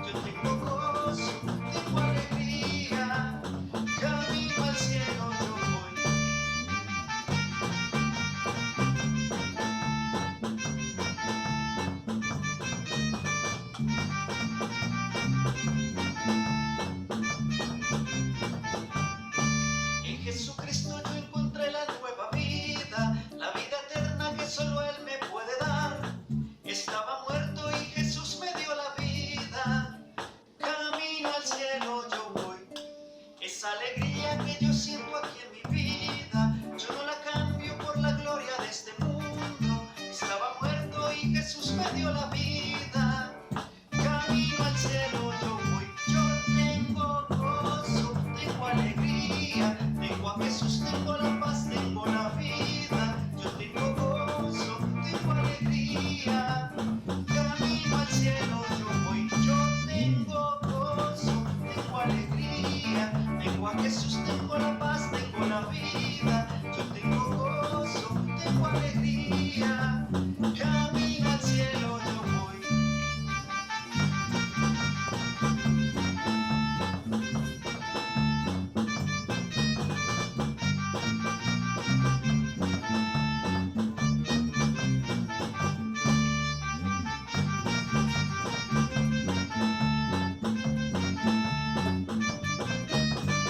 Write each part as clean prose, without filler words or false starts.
Yo tengo gozo, tengo alegría, camino al cielo yo voy. En Jesucristo yo encontré la nueva la vida eterna que solo Él me puede dar. Estaba muerto y Jesús me dio la vida, camino al cielo yo voy. Esa alegría que yo siento aquí en mi vida, yo no la cambio por la gloria de este mundo. Estaba muerto y Jesús me dio la vida, camino al cielo yo voy. Yo tengo gozo, tengo alegría, tengo a Jesús, tengo la paz, tengo la vida. Yo tengo gozo, tengo alegría, camino al cielo yo voy. Yo tengo gozo, tengo alegría, tengo a Jesús, tengo la paz, tengo la vida. Yo tengo gozo, tengo alegría, camino al cielo yo voy.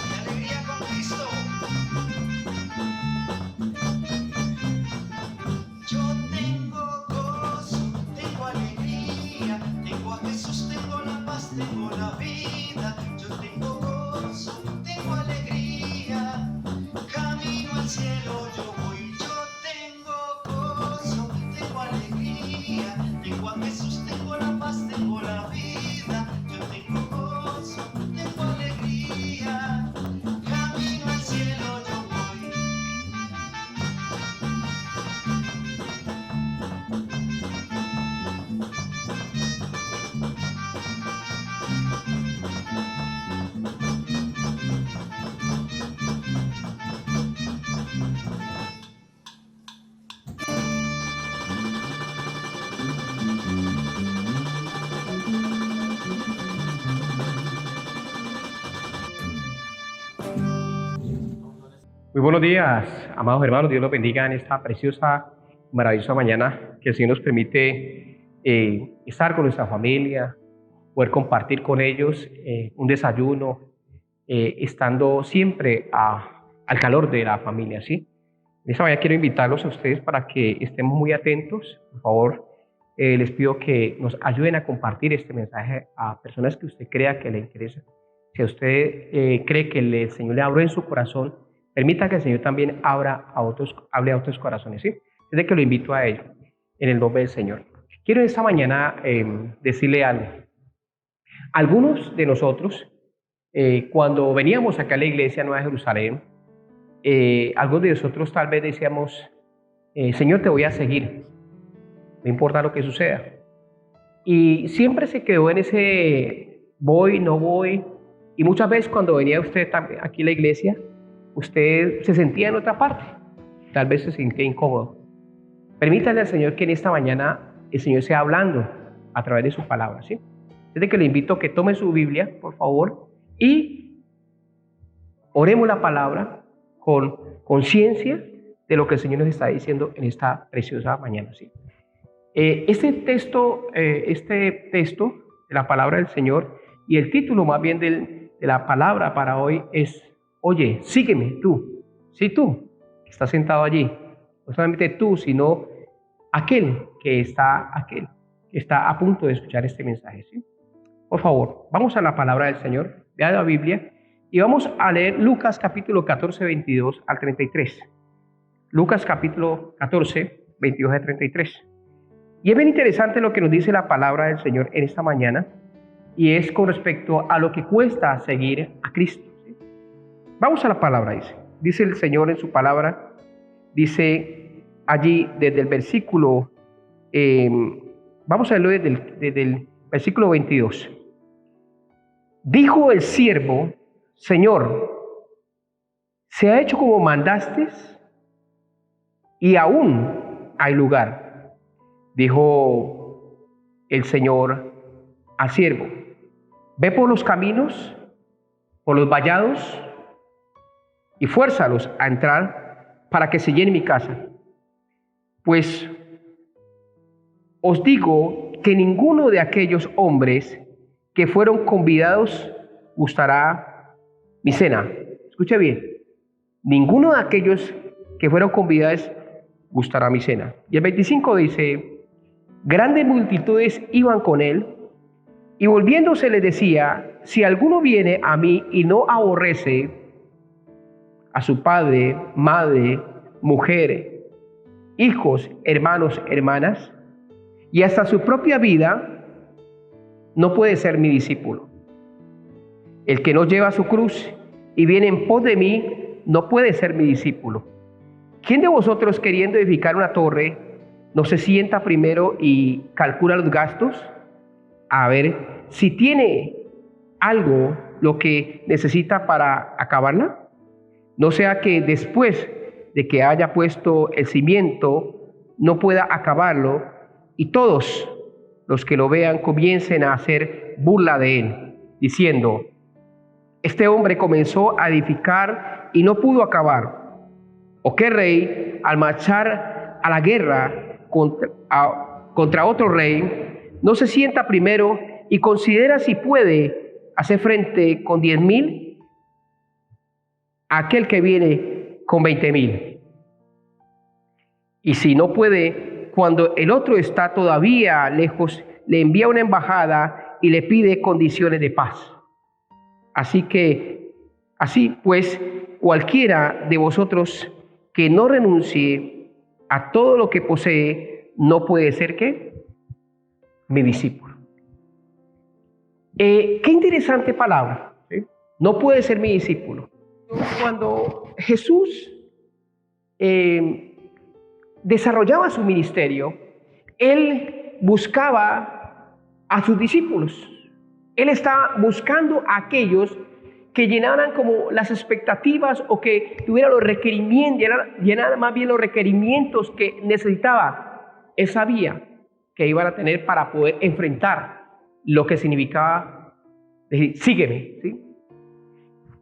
Mi alegría con Cristo. Yo tengo gozo, tengo alegría, tengo a Jesús, tengo la paz, tengo la vida. Yo tengo gozo, tengo alegría, camino al cielo yo voy. Yo tengo gozo, tengo alegría, tengo a Jesús, tengo la paz, tengo la vida. Yo tengo gozo, tengo alegría, camino al cielo yo voy. Muy buenos días, amados hermanos. Dios los bendiga en esta preciosa, maravillosa mañana que el Señor nos permite estar con nuestra familia, poder compartir con ellos un desayuno, estando siempre al calor de la familia, ¿sí? En esta mañana quiero invitarlos a ustedes para que estemos muy atentos. Por favor, les pido que nos ayuden a compartir este mensaje a personas que usted crea que le interesa. Si usted cree que el Señor le abrió en su corazón, permita que el Señor también hable a otros corazones, ¿sí? Desde que lo invito a ello, en el nombre del Señor. Quiero esta mañana decirle algo. Algunos de nosotros, cuando veníamos acá a la iglesia Nueva Jerusalén, algunos de nosotros tal vez decíamos, Señor, te voy a seguir, no importa lo que suceda. Y siempre se quedó en ese voy, no voy. Y muchas veces cuando venía usted aquí a la iglesia, usted se sentía en otra parte, tal vez se sentía incómodo. Permítale al Señor que en esta mañana el Señor sea hablando a través de su palabra, ¿sí? Desde que le invito a que tome su Biblia, por favor, y oremos la palabra con conciencia de lo que el Señor nos está diciendo en esta preciosa mañana, ¿sí? Este texto de la palabra del Señor y el título más bien de la palabra para hoy es: oye, sígueme tú. Sí, tú que estás sentado allí, no solamente tú, sino aquel que está a punto de escuchar este mensaje, ¿sí? Por favor, vamos a la palabra del Señor, vea la Biblia y vamos a leer Lucas capítulo 14, 22 al 33. Lucas capítulo 14, 22 al 33. Y es bien interesante lo que nos dice la palabra del Señor en esta mañana, y es con respecto a lo que cuesta seguir a Cristo, ¿sí? Vamos a la palabra, dice el Señor en su palabra, dice allí desde el versículo, vamos a leerlo desde el versículo 22. Dijo el siervo, Señor, se ha hecho como mandaste y aún hay lugar. Dijo el Señor al siervo, Ve por los caminos, por los vallados, y fuérzalos a entrar para que se llene mi casa. Pues os digo que ninguno de aquellos hombres que fueron convidados gustará mi cena. Escuche bien. Ninguno de aquellos que fueron convidados gustará mi cena. Y el 25 dice, grandes multitudes iban con él, y volviéndose le decía, si alguno viene a mí y no aborrece a su padre, madre, mujer, hijos, hermanos, hermanas, y hasta su propia vida, no puede ser mi discípulo. El que no lleva su cruz y viene en pos de mí, no puede ser mi discípulo. ¿Quién de vosotros, queriendo edificar una torre, no se sienta primero y calcula los gastos? A ver si tiene algo lo que necesita para acabarla. No sea que después de que haya puesto el cimiento, no pueda acabarlo y todos los que lo vean comiencen a hacer burla de él, diciendo, este hombre comenzó a edificar y no pudo acabar. ¿O qué rey, al marchar a la guerra contra otro rey, no se sienta primero y considera si puede hacer frente con 10,000 a aquel que viene con 20,000? Y si no puede, cuando el otro está todavía lejos, le envía una embajada y le pide condiciones de paz. Así pues, cualquiera de vosotros que no renuncie a todo lo que posee, no puede ser ¿qué? Mi discípulo. Qué interesante palabra, ¿sí? No puede ser mi discípulo. Cuando Jesús desarrollaba su ministerio, Él buscaba a sus discípulos. Él estaba buscando a aquellos que llenaran como las expectativas o que tuvieran los requerimientos, llenaran más bien los requerimientos que necesitaba. Él sabía que iban a tener para poder enfrentar lo que significaba decir, sígueme, ¿sí?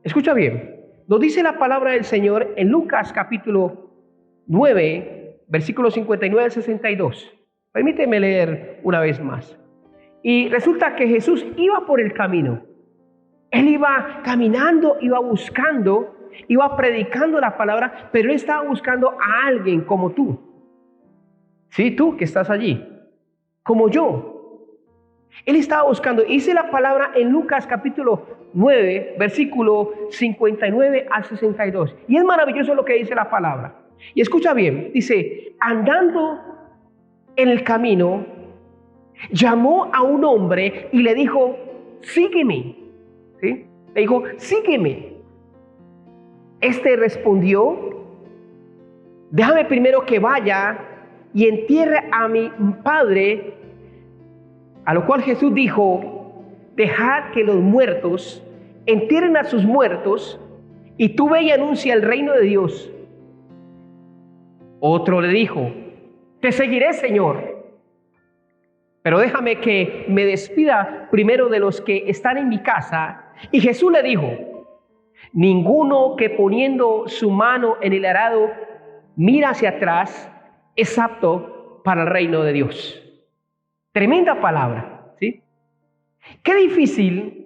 Escucha bien, nos dice la palabra del Señor en Lucas capítulo 9, versículos 59 al 62. Permíteme leer una vez más. Y resulta que Jesús iba por el camino. Él iba caminando, iba buscando, iba predicando la palabra, pero él estaba buscando a alguien como tú. Sí, tú que estás allí, como yo. Él estaba buscando, dice la palabra en Lucas capítulo 9, versículo 59 al 62. Y es maravilloso lo que dice la palabra. Y escucha bien, dice, andando en el camino, llamó a un hombre y le dijo, sígueme. ¿Sí? Le dijo, sígueme. Este respondió, déjame primero que vaya y entierre a mi padre. A lo cual Jesús dijo, dejad que los muertos entierren a sus muertos, y tú ve y anuncia el reino de Dios. Otro le dijo, te seguiré, Señor, pero déjame que me despida primero de los que están en mi casa. Y Jesús le dijo, ninguno que poniendo su mano en el arado mira hacia atrás es apto para el reino de Dios. Tremenda palabra, ¿sí? Qué difícil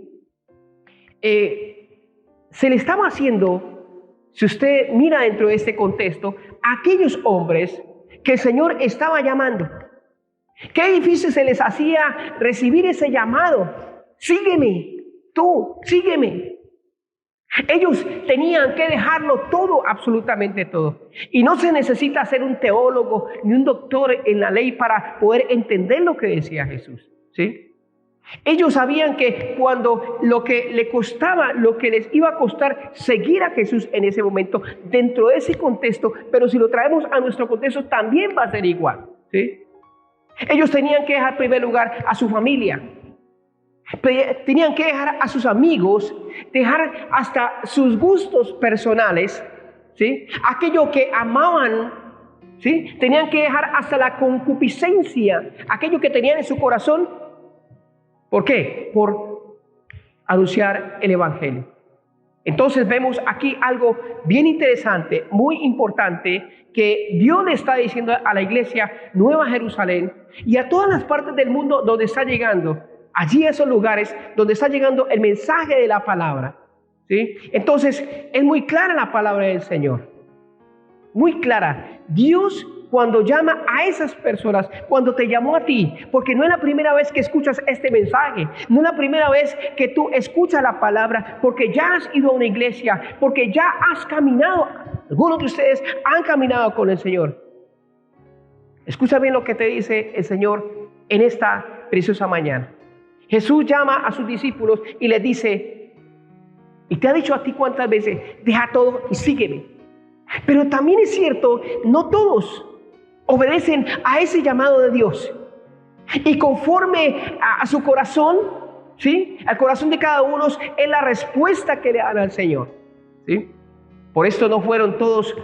se le estaba haciendo, si usted mira dentro de este contexto, a aquellos hombres que el Señor estaba llamando. Qué difícil se les hacía recibir ese llamado. Sígueme, tú, sígueme. Ellos tenían que dejarlo todo, absolutamente todo. Y no se necesita ser un teólogo ni un doctor en la ley para poder entender lo que decía Jesús, ¿sí? Ellos sabían que cuando lo que le costaba, lo que les iba a costar seguir a Jesús en ese momento, dentro de ese contexto, pero si lo traemos a nuestro contexto también va a ser igual, ¿sí? Ellos tenían que dejar en primer lugar a su familia. Tenían que dejar a sus amigos, dejar hasta sus gustos personales, ¿sí? Aquello que amaban, ¿sí? Tenían que dejar hasta la concupiscencia, aquello que tenían en su corazón. ¿Por qué? Por anunciar el Evangelio. Entonces vemos aquí algo bien interesante, muy importante, que Dios le está diciendo a la iglesia Nueva Jerusalén y a todas las partes del mundo donde está llegando, allí esos lugares donde está llegando el mensaje de la palabra, ¿sí? Entonces es muy clara la palabra del Señor, muy clara. Dios, cuando llama a esas personas, cuando te llamó a ti, porque no es la primera vez que escuchas este mensaje, no es la primera vez que tú escuchas la palabra, porque ya has ido a una iglesia, porque ya has caminado, algunos de ustedes han caminado con el Señor. Escucha bien lo que te dice el Señor en esta preciosa mañana. Jesús llama a sus discípulos y les dice, y te ha dicho a ti cuántas veces, deja todo y sígueme. Pero también es cierto, no todos obedecen a ese llamado de Dios. Y conforme a su corazón, ¿sí? Al corazón de cada uno es la respuesta que le dan al Señor, ¿sí? Por esto no fueron todos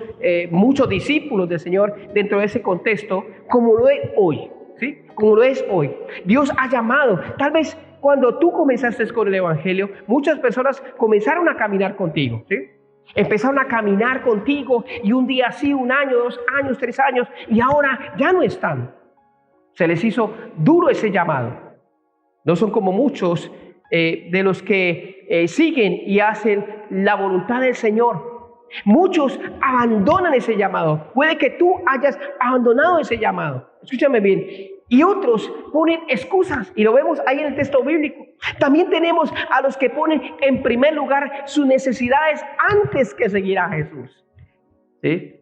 muchos discípulos del Señor dentro de ese contexto, como lo es hoy, ¿sí? Como lo es hoy. Dios ha llamado. Tal vez cuando tú comenzaste con el Evangelio, muchas personas comenzaron a caminar contigo, ¿sí? Empezaron a caminar contigo y un día sí, 1 año, 2 años, 3 años, y ahora ya no están. Se les hizo duro ese llamado. No son como muchos de los que siguen y hacen la voluntad del Señor. Muchos abandonan ese llamado. Puede que tú hayas abandonado ese llamado. Escúchame bien. Y otros ponen excusas, y lo vemos ahí en el texto bíblico. También tenemos a los que ponen en primer lugar sus necesidades antes que seguir a Jesús, ¿sí?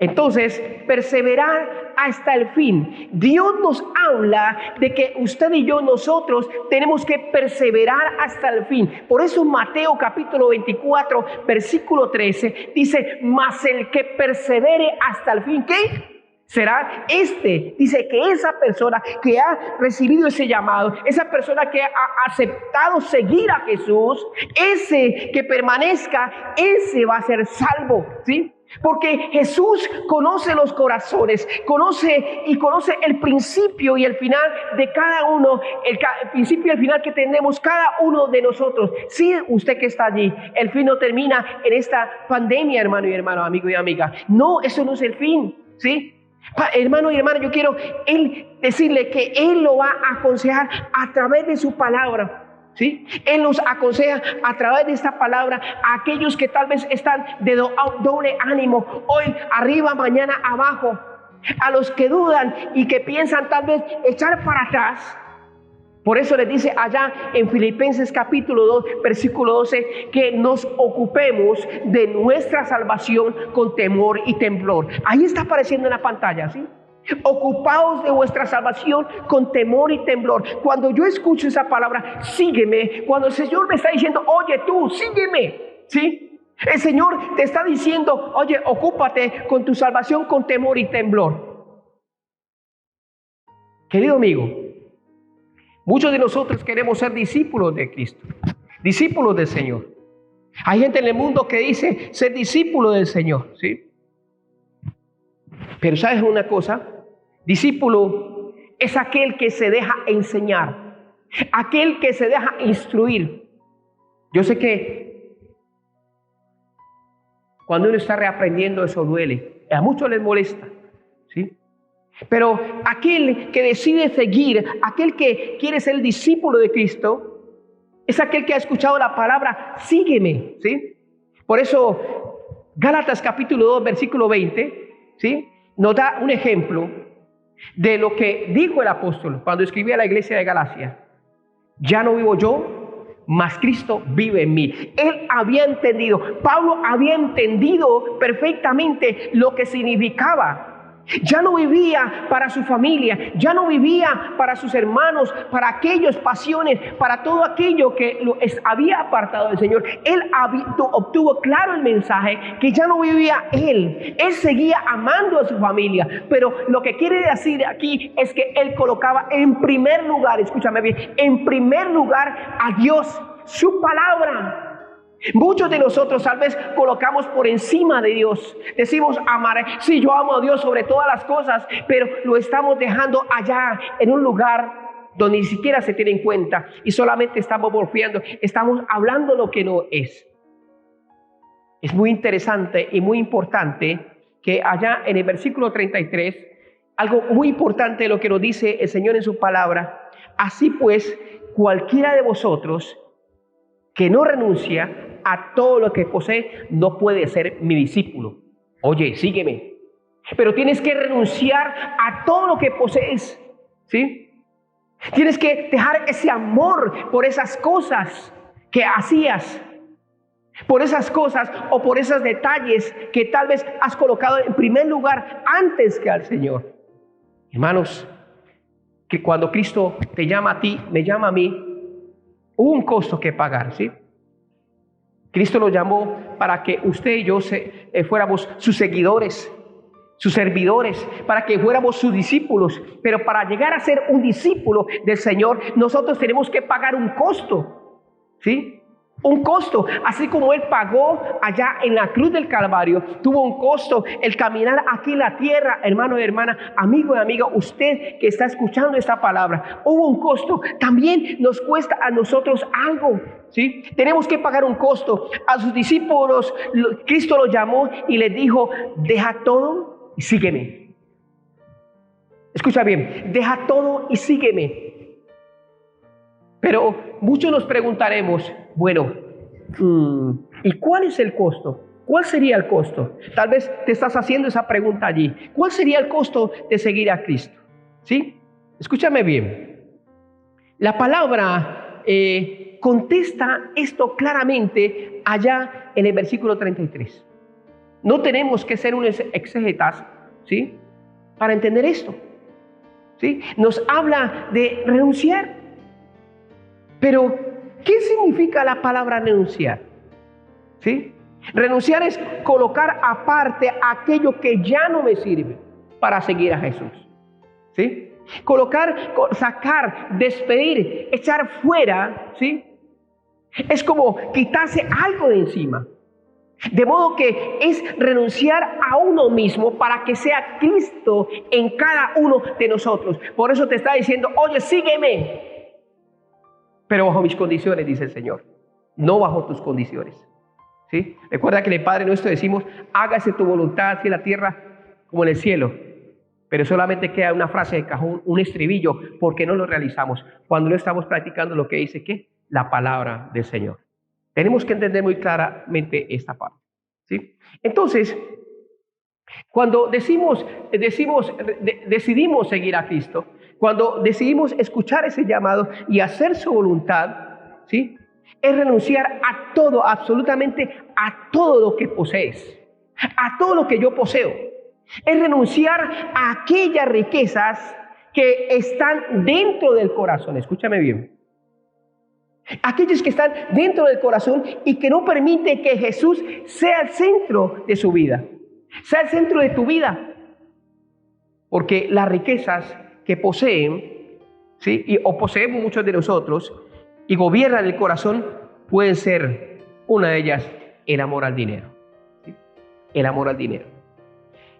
Entonces, perseverar hasta el fin. Dios nos habla de que usted y yo, nosotros, tenemos que perseverar hasta el fin. Por eso Mateo capítulo 24, versículo 13, dice, mas el que persevere hasta el fin, ¿qué? Será dice que esa persona que ha recibido ese llamado, esa persona que ha aceptado seguir a Jesús, ese que permanezca, ese va a ser salvo, ¿sí? Porque Jesús conoce los corazones, conoce el principio y el final de cada uno, el principio y el final que tenemos cada uno de nosotros. Sí, usted que está allí, el fin no termina en esta pandemia, hermano y hermano, amigo y amiga. No, eso no es el fin, ¿sí? Hermano y hermana, yo quiero decirle que Él lo va a aconsejar a través de su palabra, ¿sí? Él nos aconseja a través de esta palabra a aquellos que tal vez están de doble ánimo, hoy arriba, mañana abajo, a los que dudan y que piensan tal vez echar para atrás. Por eso les dice allá en Filipenses capítulo 2, versículo 12, que nos ocupemos de nuestra salvación con temor y temblor. Ahí está apareciendo en la pantalla, ¿sí? Ocupaos de vuestra salvación con temor y temblor. Cuando yo escucho esa palabra, sígueme, cuando el Señor me está diciendo, oye tú, sígueme, ¿sí? El Señor te está diciendo, oye, ocúpate con tu salvación con temor y temblor. Querido amigo, muchos de nosotros queremos ser discípulos de Cristo, discípulos del Señor. Hay gente en el mundo que dice ser discípulo del Señor, ¿sí? Pero ¿sabes una cosa? Discípulo es aquel que se deja enseñar, aquel que se deja instruir. Yo sé que cuando uno está reaprendiendo eso duele, a muchos les molesta, ¿sí? Pero aquel que decide seguir, aquel que quiere ser discípulo de Cristo, es aquel que ha escuchado la palabra, sígueme, ¿sí? Por eso, Gálatas capítulo 2, versículo 20, ¿sí? Nos da un ejemplo de lo que dijo el apóstol cuando escribía a la iglesia de Galacia. Ya no vivo yo, mas Cristo vive en mí. Él había entendido, Pablo había entendido perfectamente lo que significaba. Ya no vivía para su familia, ya no vivía para sus hermanos, para aquellas pasiones, para todo aquello que lo había apartado del Señor. Él obtuvo claro el mensaje que ya no vivía él seguía amando a su familia, pero lo que quiere decir aquí es que él colocaba en primer lugar, escúchame bien, en primer lugar a Dios, su palabra. Muchos de nosotros tal vez colocamos por encima de Dios. Decimos amar, sí, yo amo a Dios sobre todas las cosas, pero lo estamos dejando allá en un lugar donde ni siquiera se tiene en cuenta y solamente estamos morfiando, estamos hablando lo que no es. Es muy interesante y muy importante que allá en el versículo 33, algo muy importante de lo que nos dice el Señor en su palabra: así pues, cualquiera de vosotros que no renuncia a todo lo que posee no puede ser mi discípulo. Oye, sígueme. Pero tienes que renunciar a todo lo que posees, ¿sí? Tienes que dejar ese amor por esas cosas que hacías, por esas cosas o por esos detalles que tal vez has colocado en primer lugar antes que al Señor. Hermanos, que cuando Cristo te llama a ti, me llama a mí, hubo un costo que pagar, ¿sí? Cristo nos llamó para que usted y yo fuéramos sus seguidores, sus servidores, para que fuéramos sus discípulos. Pero para llegar a ser un discípulo del Señor, nosotros tenemos que pagar un costo, ¿sí? Un costo, así como Él pagó allá en la cruz del Calvario, tuvo un costo el caminar aquí en la tierra, hermano y hermana, amigo y amiga, usted que está escuchando esta palabra, hubo un costo. También nos cuesta a nosotros algo, ¿sí? Tenemos que pagar un costo. A sus discípulos, Cristo los llamó y les dijo: deja todo y sígueme. Escucha bien, deja todo y sígueme. Pero muchos nos preguntaremos, bueno, ¿y cuál es el costo? ¿Cuál sería el costo? Tal vez te estás haciendo esa pregunta allí. ¿Cuál sería el costo de seguir a Cristo? ¿Sí? Escúchame bien. La palabra contesta esto claramente allá en el versículo 33. No tenemos que ser unos exégetas, ¿sí?, para entender esto, ¿sí? Nos habla de renunciar. Pero, ¿qué significa la palabra renunciar? ¿Sí? Renunciar es colocar aparte aquello que ya no me sirve para seguir a Jesús. ¿Sí? Colocar, sacar, despedir, echar fuera, ¿sí? Es como quitarse algo de encima. De modo que es renunciar a uno mismo para que sea Cristo en cada uno de nosotros. Por eso te está diciendo: oye, sígueme. Pero bajo mis condiciones, dice el Señor, no bajo tus condiciones, ¿sí? Recuerda que en el Padre Nuestro decimos: hágase tu voluntad así en la tierra como en el cielo. Pero solamente queda una frase de cajón, un estribillo, porque no lo realizamos cuando no estamos practicando lo que dice, ¿qué? La palabra del Señor. Tenemos que entender muy claramente esta parte, ¿sí? Entonces, cuando decidimos seguir a Cristo, cuando decidimos escuchar ese llamado y hacer su voluntad, ¿sí?, es renunciar a todo, absolutamente a todo lo que posees, a todo lo que yo poseo. Es renunciar a aquellas riquezas que están dentro del corazón. Escúchame bien. Aquellos que están dentro del corazón y que no permiten que Jesús sea el centro de su vida, sea el centro de tu vida. Porque las riquezas que poseen, ¿sí?, o poseemos muchos de nosotros y gobiernan el corazón, pueden ser, una de ellas, el amor al dinero, ¿sí? El amor al dinero.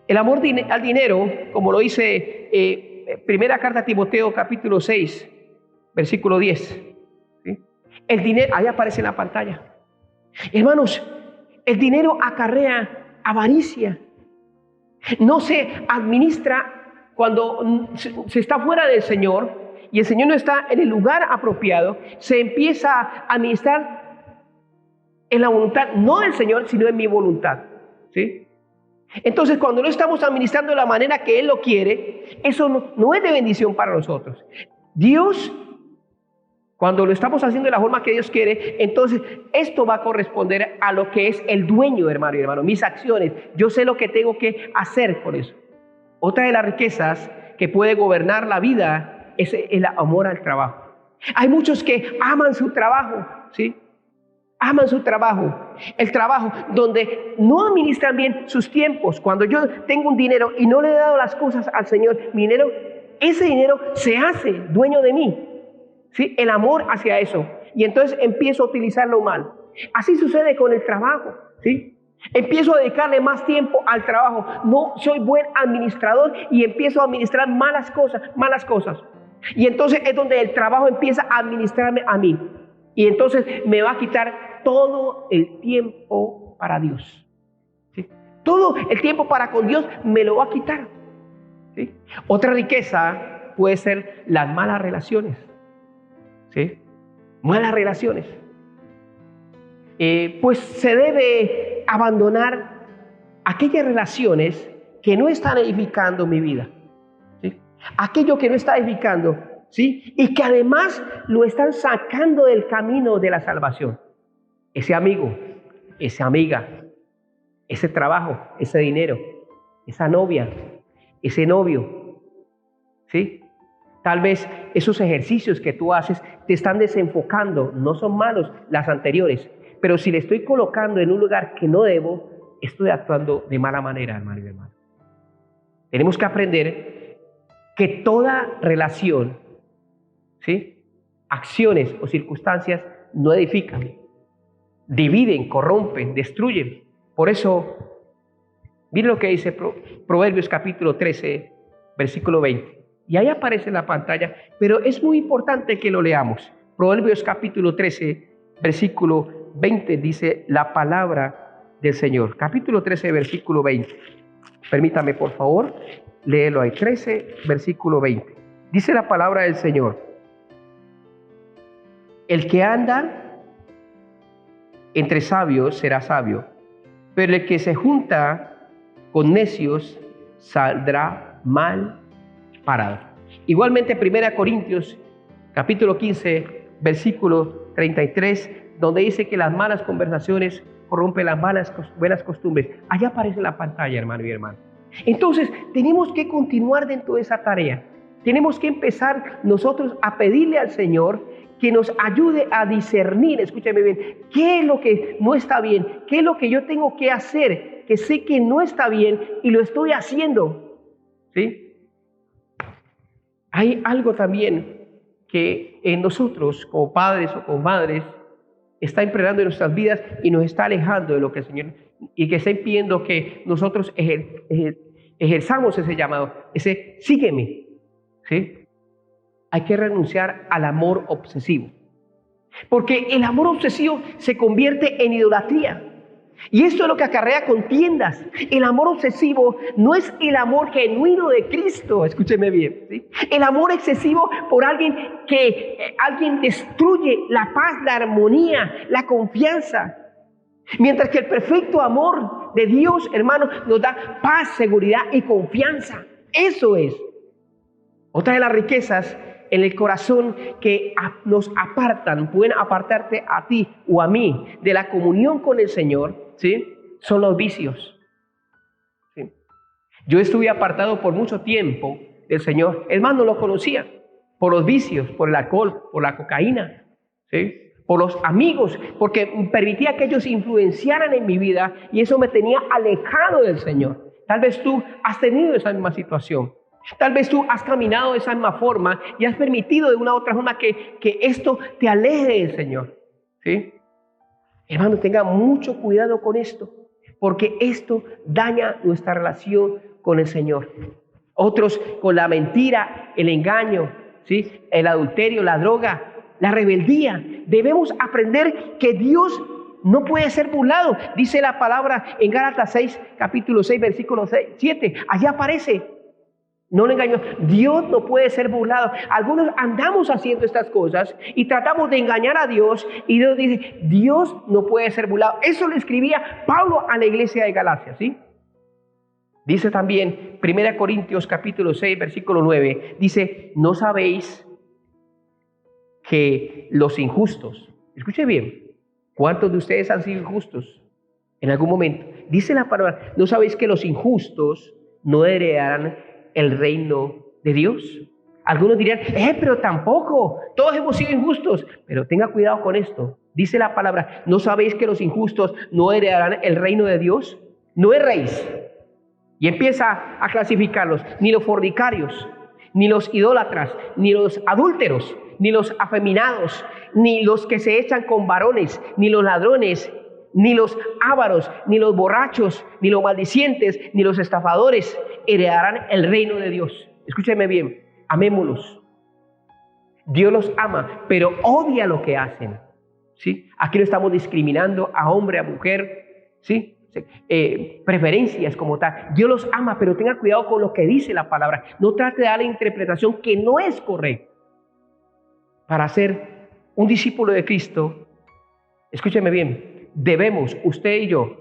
El amor al dinero, como lo dice primera carta a Timoteo, capítulo 6, versículo 10. ¿Sí? El dinero, ahí aparece en la pantalla. Hermanos, el dinero acarrea avaricia. No se administra cuando se está fuera del Señor y el Señor no está en el lugar apropiado. Se empieza a administrar en la voluntad, no del Señor, sino en mi voluntad, ¿sí? Entonces, cuando no estamos administrando de la manera que Él lo quiere, eso no es de bendición para nosotros. Dios, cuando lo estamos haciendo de la forma que Dios quiere, entonces esto va a corresponder a lo que es el dueño, hermano y hermano, mis acciones. Yo sé lo que tengo que hacer por eso. Otra de las riquezas que puede gobernar la vida es el amor al trabajo. Hay muchos que aman su trabajo, ¿sí? Aman su trabajo. El trabajo donde no administran bien sus tiempos. Cuando yo tengo un dinero y no le he dado las cosas al Señor, mi dinero, ese dinero se hace dueño de mí, ¿sí? El amor hacia eso. Y entonces empiezo a utilizarlo mal. Así sucede con el trabajo, ¿sí? Empiezo a dedicarle más tiempo al trabajo. No soy buen administrador y empiezo a administrar malas cosas. Y entonces es donde el trabajo empieza a administrarme a mí. Y entonces me va a quitar todo el tiempo para Dios. ¿Sí? Todo el tiempo para con Dios me lo va a quitar. ¿Sí? Otra riqueza puede ser las malas relaciones. ¿Sí? Malas relaciones. Pues se debe abandonar aquellas relaciones que no están edificando mi vida. ¿Sí? Aquello que no está edificando, ¿sí? Y que además lo están sacando del camino de la salvación. Ese amigo, esa amiga, ese trabajo, ese dinero, esa novia, ese novio, ¿sí? Tal vez esos ejercicios que tú haces te están desenfocando. No son malos las anteriores, pero si le estoy colocando en un lugar que no debo, estoy actuando de mala manera, hermano y hermana. Tenemos que aprender que toda relación, ¿sí? Acciones o circunstancias no edifican, dividen, corrompen, destruyen. Por eso, miren lo que dice Proverbios capítulo 13, versículo 20. Y ahí aparece en la pantalla, pero es muy importante que lo leamos. Proverbios capítulo 13, versículo 20, dice la palabra del Señor. Capítulo 13, versículo 20. Permítame, por favor, léelo ahí. 13, versículo 20. Dice la palabra del Señor. El que anda entre sabios será sabio, pero el que se junta con necios saldrá mal parado. Igualmente 1 Corintios capítulo 15 versículo 33, donde dice que las malas conversaciones corrompen las buenas costumbres. Allá aparece en la pantalla, hermano y hermana. Entonces tenemos que continuar dentro de esa tarea. Tenemos que empezar nosotros a pedirle al Señor que nos ayude a discernir, escúcheme bien, qué es lo que no está bien, qué es lo que yo tengo que hacer, que sé que no está bien y lo estoy haciendo, ¿sí? Hay algo también que en nosotros, como padres o como madres, está impregnando en nuestras vidas y nos está alejando de lo que el Señor, y que está impidiendo que nosotros ejerzamos ese llamado, ese sígueme, ¿sí? Hay que renunciar al amor obsesivo, porque el amor obsesivo se convierte en idolatría. Y esto es lo que acarrea contiendas. El amor obsesivo no es el amor genuino de Cristo, escúcheme bien, ¿sí? El amor excesivo por alguien destruye la paz, la armonía, la confianza. Mientras que el perfecto amor de Dios, hermano, nos da paz, seguridad y confianza. Eso es. Otra de las riquezas en el corazón que nos apartan, pueden apartarte a ti o a mí de la comunión con el Señor, ¿sí? Son los vicios. ¿Sí? Yo estuve apartado por mucho tiempo del Señor. Es más, no lo conocía por los vicios, por el alcohol, por la cocaína, ¿sí? Por los amigos, porque permitía que ellos influenciaran en mi vida y eso me tenía alejado del Señor. Tal vez tú has tenido esa misma situación. Tal vez tú has caminado de esa misma forma y has permitido de una u otra forma que esto te aleje del Señor, ¿sí? Hermano, tenga mucho cuidado con esto, porque esto daña nuestra relación con el Señor. Otros con la mentira, el engaño, ¿sí? El adulterio, la droga, la rebeldía. Debemos aprender que Dios no puede ser burlado. Dice la palabra en Gálatas 6, capítulo 6, versículo 7. Allá aparece. No le engañó. Dios no puede ser burlado. Algunos andamos haciendo estas cosas y tratamos de engañar a Dios y Dios dice, Dios no puede ser burlado. Eso lo escribía Pablo a la iglesia de Galacia, ¿sí? Dice también 1 Corintios capítulo 6, versículo 9, dice, ¿no sabéis que los injustos, escuche bien, ¿cuántos de ustedes han sido injustos en algún momento? Dice la palabra, ¿no sabéis que los injustos no heredarán el reino de Dios? Algunos dirían, pero tampoco, todos hemos sido injustos. Pero tenga cuidado con esto. Dice la palabra, ¿no sabéis que los injustos no heredarán el reino de Dios? No erréis. Y empieza a clasificarlos, ni los fornicarios, ni los idólatras, ni los adúlteros, ni los afeminados, ni los que se echan con varones, ni los ladrones, ni los ávaros, ni los borrachos, ni los maldicientes, ni los estafadores heredarán el reino de Dios. Escúcheme bien, amémoslos, Dios los ama, pero odia lo que hacen. ¿Sí? Aquí no estamos discriminando a hombre, a mujer, ¿sí? Preferencias como tal. Dios los ama, pero tenga cuidado con lo que dice la palabra. No trate de dar la interpretación que no es correcta. Para ser un discípulo de Cristo, escúcheme bien, debemos, usted y yo,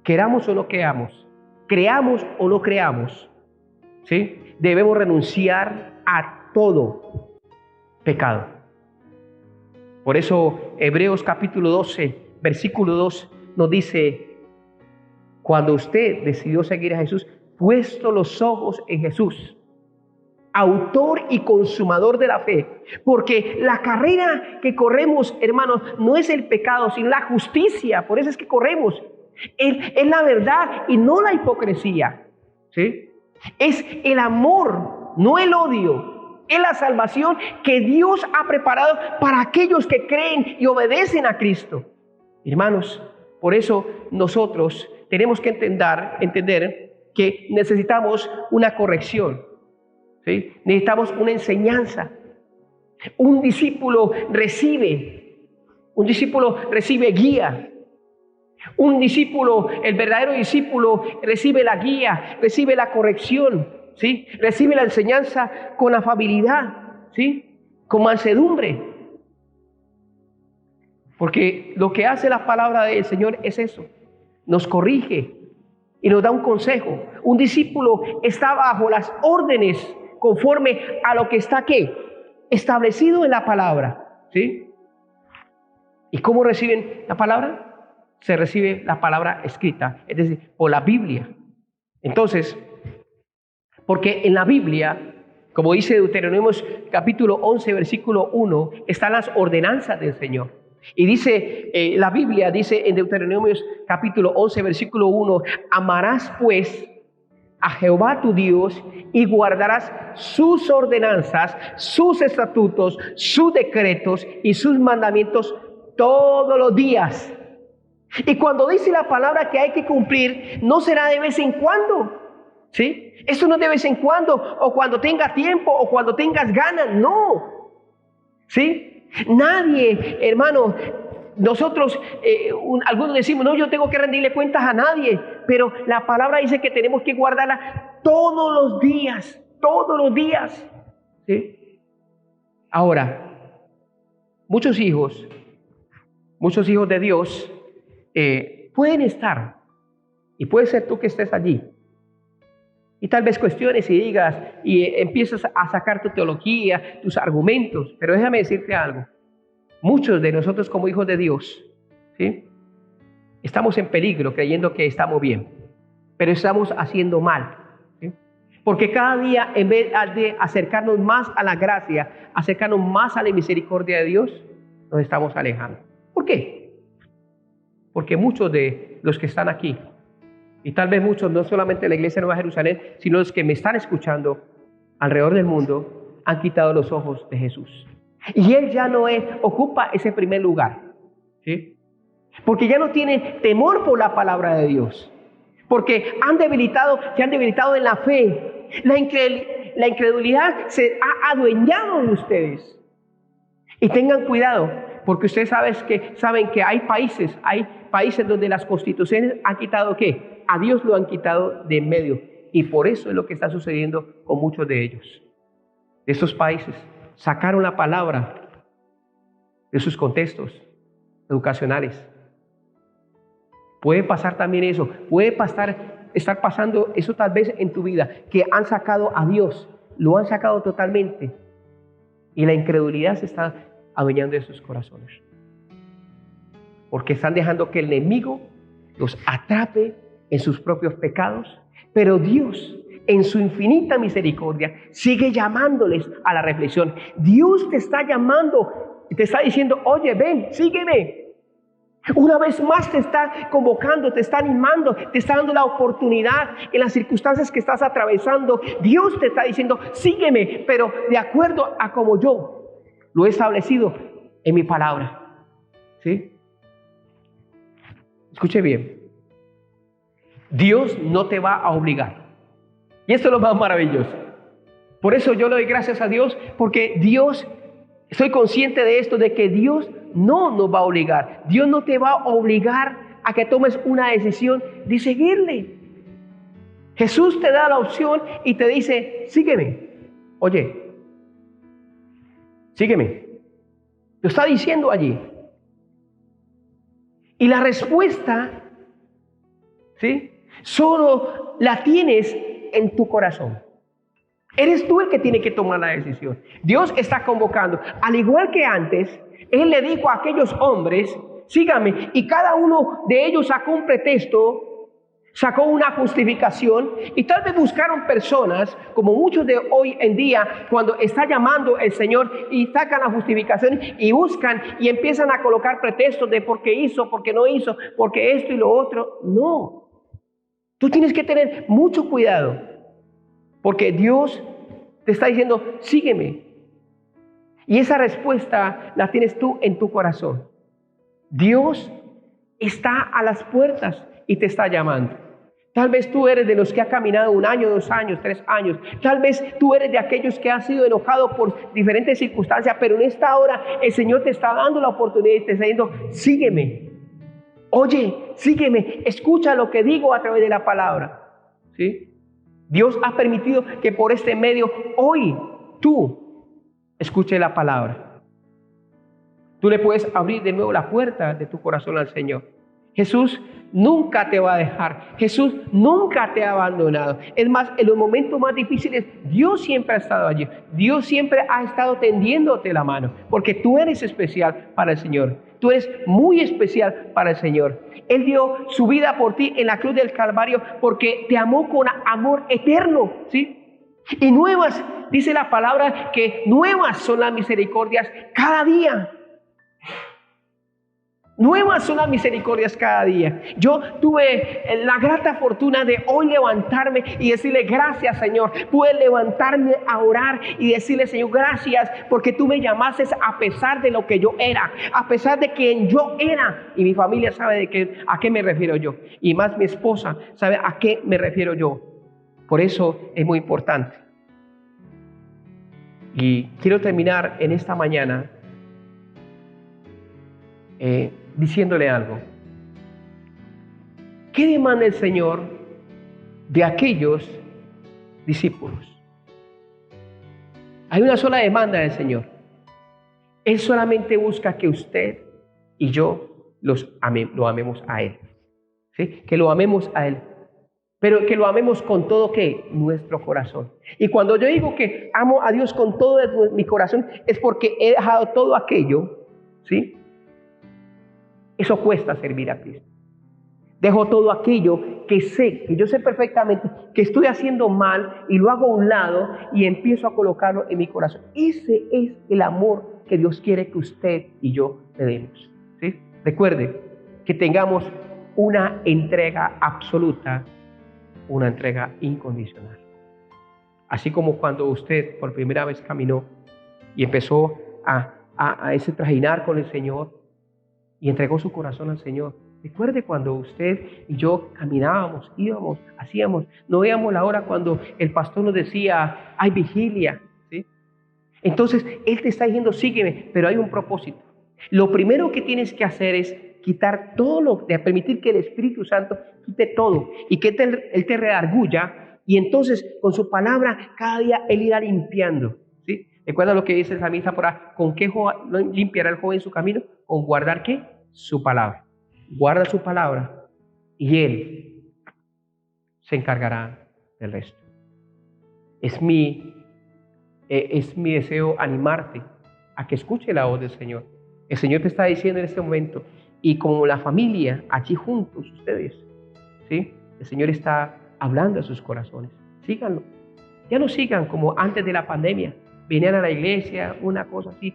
queramos o no queramos, creamos o no creamos, ¿sí? Debemos renunciar a todo pecado. Por eso Hebreos capítulo 12, versículo 2 nos dice, cuando usted decidió seguir a Jesús, puesto los ojos en Jesús, autor y consumador de la fe, porque la carrera que corremos, hermanos, no es el pecado, sino la justicia. Por eso es que corremos. Es la verdad y no la hipocresía, ¿sí? Es el amor, no el odio. Es la salvación que Dios ha preparado para aquellos que creen y obedecen a Cristo. Hermanos, por eso nosotros tenemos que entender que necesitamos una corrección, ¿sí? Necesitamos una enseñanza. Un discípulo recibe guía. Un discípulo, el verdadero discípulo, recibe la guía, recibe la corrección, ¿sí? Recibe la enseñanza con afabilidad, ¿sí? Con mansedumbre. Porque lo que hace la palabra del Señor es eso. Nos corrige y nos da un consejo. Un discípulo está bajo las órdenes conforme a lo que está ¿qué? Establecido en la palabra, ¿sí? ¿Y cómo reciben la palabra? Se recibe la palabra escrita, es decir, por la Biblia. Entonces, porque en la Biblia, como dice Deuteronomio capítulo 11, versículo 1, están las ordenanzas del Señor. Y dice, la Biblia dice en Deuteronomio capítulo 11, versículo 1, amarás pues a Jehová tu Dios y guardarás sus ordenanzas, sus estatutos, sus decretos y sus mandamientos todos los días. Y cuando dice la palabra que hay que cumplir, no será de vez en cuando, ¿sí? Esto no es de vez en cuando, o cuando tenga tiempo, o cuando tengas ganas, no, ¿sí? Nadie, hermano, nosotros, algunos decimos, no, yo tengo que rendirle cuentas a nadie, pero la palabra dice que tenemos que guardarla todos los días, ¿sí? Ahora, muchos hijos de Dios, pueden estar, y puede ser tú que estés allí, y tal vez cuestiones y digas, y empiezas a sacar tu teología, tus argumentos, pero déjame decirte algo, muchos de nosotros como hijos de Dios, ¿sí? Estamos en peligro creyendo que estamos bien, pero estamos haciendo mal, ¿sí? Porque cada día, en vez de acercarnos más a la gracia, acercarnos más a la misericordia de Dios, nos estamos alejando. ¿Por qué? Porque muchos de los que están aquí, y tal vez muchos, no solamente de la iglesia de Nueva Jerusalén, sino los que me están escuchando alrededor del mundo, han quitado los ojos de Jesús. Y Él ya no ocupa ese primer lugar, ¿sí? Porque ya no tienen temor por la palabra de Dios. Porque se han debilitado en la fe. La incredulidad se ha adueñado de ustedes. Y tengan cuidado, porque ustedes saben que hay países donde las constituciones han quitado ¿qué? A Dios lo han quitado de en medio. Y por eso es lo que está sucediendo con muchos de ellos. De estos países sacaron la palabra de sus contextos educacionales. Puede pasar también eso. Puede estar pasando eso tal vez en tu vida, que han sacado a Dios, lo han sacado totalmente. Y la incredulidad se está adueñando de sus corazones. Porque están dejando que el enemigo los atrape en sus propios pecados. Pero Dios, en su infinita misericordia, sigue llamándoles a la reflexión. Dios te está llamando, te está diciendo, oye, ven, sígueme. Una vez más te está convocando, te está animando, te está dando la oportunidad en las circunstancias que estás atravesando. Dios te está diciendo, sígueme, pero de acuerdo a como yo lo he establecido en mi palabra. ¿Sí? Escuche bien. Dios no te va a obligar. Y esto es lo más maravilloso. Por eso yo le doy gracias a Dios, porque Dios Estoy consciente de esto, de que Dios no nos va a obligar. Dios no te va a obligar a que tomes una decisión de seguirle. Jesús te da la opción y te dice, sígueme. Oye, sígueme. Lo está diciendo allí. Y la respuesta, ¿sí?, solo la tienes en tu corazón. Eres tú el que tiene que tomar la decisión. Dios está convocando. Al igual que antes, Él le dijo a aquellos hombres, síganme. Y cada uno de ellos sacó un pretexto, sacó una justificación. Y tal vez buscaron personas, como muchos de hoy en día, cuando está llamando el Señor y sacan la justificación y buscan y empiezan a colocar pretextos de por qué hizo, por qué no hizo, porque esto y lo otro. No. Tú tienes que tener mucho cuidado. Porque Dios te está diciendo, sígueme. Y esa respuesta la tienes tú en tu corazón. Dios está a las puertas y te está llamando. Tal vez tú eres de los que ha caminado 1 año, 2 años, 3 años. Tal vez tú eres de aquellos que han sido enojados por diferentes circunstancias. Pero en esta hora el Señor te está dando la oportunidad y te está diciendo, sígueme. Oye, sígueme. Escucha lo que digo a través de la palabra. ¿Sí? Dios ha permitido que por este medio hoy tú escuches la palabra. Tú le puedes abrir de nuevo la puerta de tu corazón al Señor. Jesús nunca te va a dejar. Jesús nunca te ha abandonado. Es más, en los momentos más difíciles, Dios siempre ha estado allí. Dios siempre ha estado tendiéndote la mano. Porque tú eres especial para el Señor. Tú eres muy especial para el Señor. Él dio su vida por ti en la cruz del Calvario porque te amó con amor eterno, ¿sí? Y nuevas, dice la palabra, que nuevas son las misericordias cada día. Nuevas son las misericordias cada día. Yo tuve la grata fortuna de hoy levantarme y decirle gracias, Señor. Pude levantarme a orar y decirle, Señor, gracias porque tú me llamaste a pesar de lo que yo era, a pesar de quien yo era. Y mi familia sabe a qué me refiero yo. Y más mi esposa sabe a qué me refiero yo. Por eso es muy importante. Y quiero terminar en esta mañana diciéndole algo. ¿Qué demanda el Señor de aquellos discípulos? Hay una sola demanda del Señor. Él solamente busca que usted y yo lo amemos a Él. ¿Sí? Que lo amemos a Él. Pero que lo amemos con todo ¿qué? Nuestro corazón. Y cuando yo digo que amo a Dios con todo mi corazón, es porque he dejado todo aquello, ¿sí? Eso cuesta servir a Cristo. Dejo todo aquello que yo sé perfectamente que estoy haciendo mal y lo hago a un lado y empiezo a colocarlo en mi corazón. Ese es el amor que Dios quiere que usted y yo le demos. ¿Sí? Recuerde que tengamos una entrega absoluta, una entrega incondicional. Así como cuando usted por primera vez caminó y empezó a ese trajinar con el Señor, y entregó su corazón al Señor. Recuerde cuando usted y yo caminábamos, íbamos, hacíamos, no veíamos la hora cuando el pastor nos decía, hay vigilia, ¿sí? Entonces, Él te está diciendo, sígueme, pero hay un propósito. Lo primero que tienes que hacer es quitar todo de permitir que el Espíritu Santo quite todo y que Él te redarguya y entonces con su palabra cada día Él irá limpiando, ¿sí? Recuerda lo que dice el salmista por ahí, ¿con qué limpiará el joven su camino? Con guardar ¿qué? Su palabra. Guarda su palabra y Él se encargará del resto. Es mi deseo animarte a que escuche la voz del Señor. El Señor te está diciendo en este momento, y como la familia, allí juntos ustedes, ¿sí? El Señor está hablando a sus corazones. Síganlo. Ya no sigan como antes de la pandemia. Venían a la iglesia, una cosa así.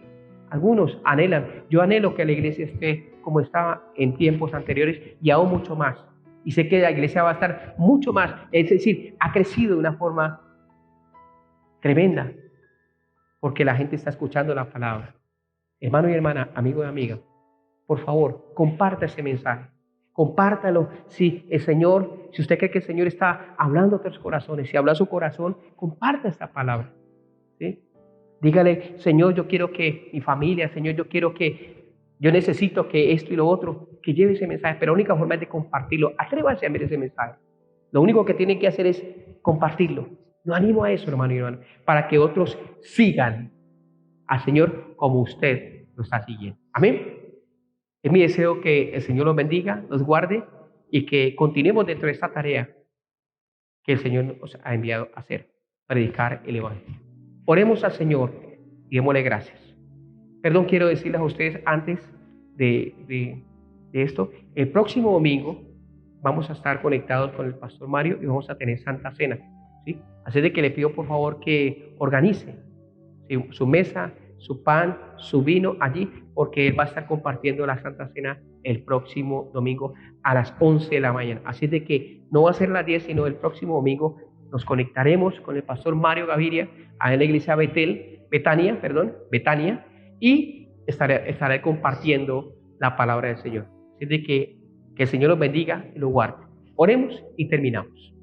Algunos anhelan. Yo anhelo que la iglesia esté como estaba en tiempos anteriores y aún mucho más. Y sé que la iglesia va a estar mucho más. Es decir, ha crecido de una forma tremenda porque la gente está escuchando la palabra. Hermano y hermana, amigo y amiga, por favor, comparta ese mensaje. Compártalo. Si usted cree que el Señor está hablando a otros corazones, si habla a su corazón, comparta esta palabra. ¿Sí? Dígale, Señor, yo quiero que mi familia, Señor, yo necesito que esto y lo otro, que lleve ese mensaje, pero la única forma es de compartirlo. Atrévase a ver ese mensaje. Lo único que tienen que hacer es compartirlo. Lo animo a eso, hermano y hermano, para que otros sigan al Señor como usted lo está siguiendo. Amén. Es mi deseo que el Señor los bendiga, los guarde y que continuemos dentro de esta tarea que el Señor nos ha enviado a hacer, predicar el Evangelio. Oremos al Señor y démosle gracias. Perdón, quiero decirles a ustedes antes de esto, el próximo domingo vamos a estar conectados con el Pastor Mario y vamos a tener Santa Cena, ¿sí? Así de que le pido por favor que organice, ¿sí?, su mesa, su pan, su vino allí, porque él va a estar compartiendo la Santa Cena el próximo domingo a las 11 de la mañana. Así de que no va a ser las 10, sino el próximo domingo nos conectaremos con el Pastor Mario Gaviria a la iglesia Betania, y estaré compartiendo la palabra del Señor. Así de que el Señor los bendiga y los guarde. Oremos y terminamos.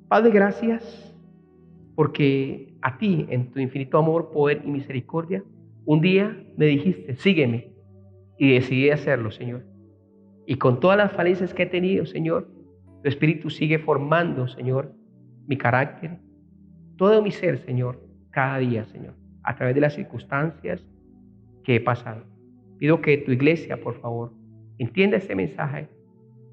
Padre, gracias porque a ti, en tu infinito amor, poder y misericordia, un día me dijiste, sígueme, y decidí hacerlo, Señor. Y con todas las falencias que he tenido, Señor, tu Espíritu sigue formando, Señor, mi carácter, todo mi ser, Señor, cada día, Señor, a través de las circunstancias que he pasado. Pido que tu iglesia, por favor, entienda este mensaje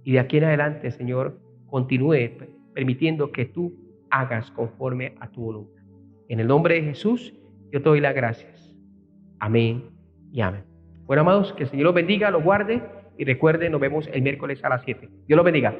y de aquí en adelante, Señor, continúe permitiendo que tú hagas conforme a tu voluntad. En el nombre de Jesús, yo te doy las gracias. Amén y amén. Bueno, amados, que el Señor los bendiga, los guarde y recuerden, nos vemos el miércoles a las 7. Dios los bendiga.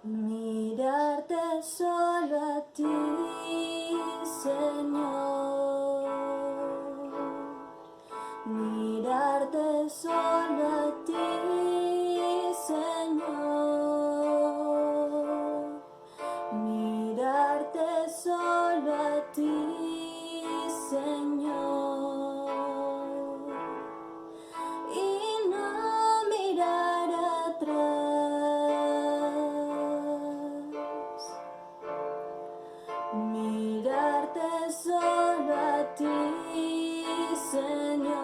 Mirarte solo a ti, Señor. Mirarte solo a ti, Señor. Mirarte solo a ti, Señor. Y no mirar atrás. Mirarte solo a ti, Señor.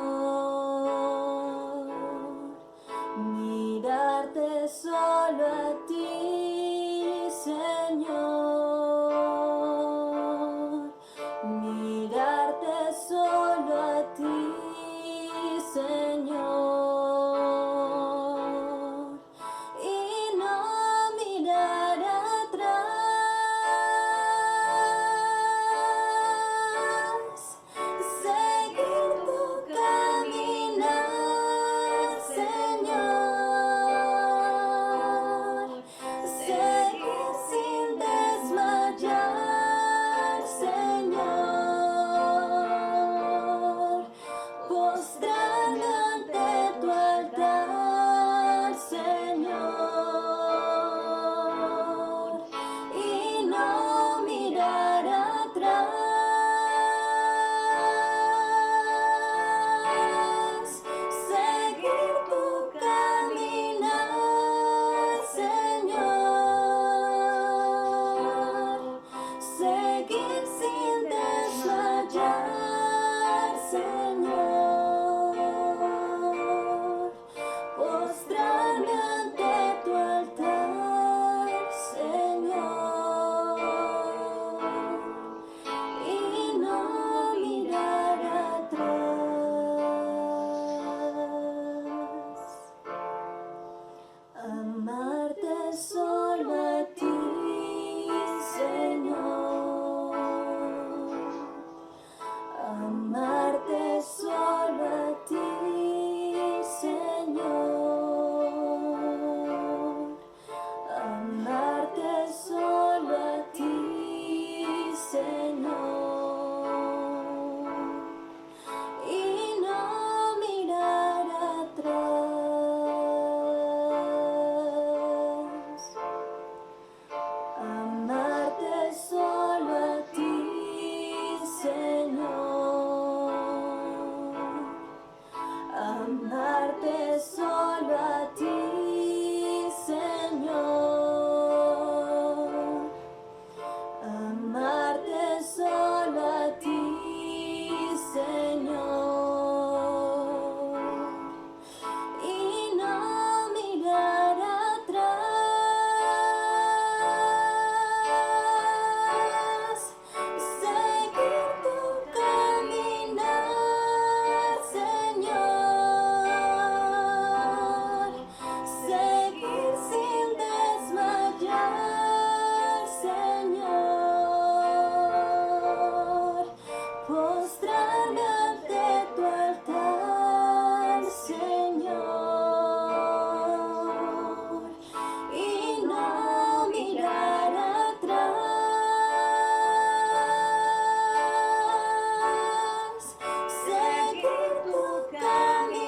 tu camino.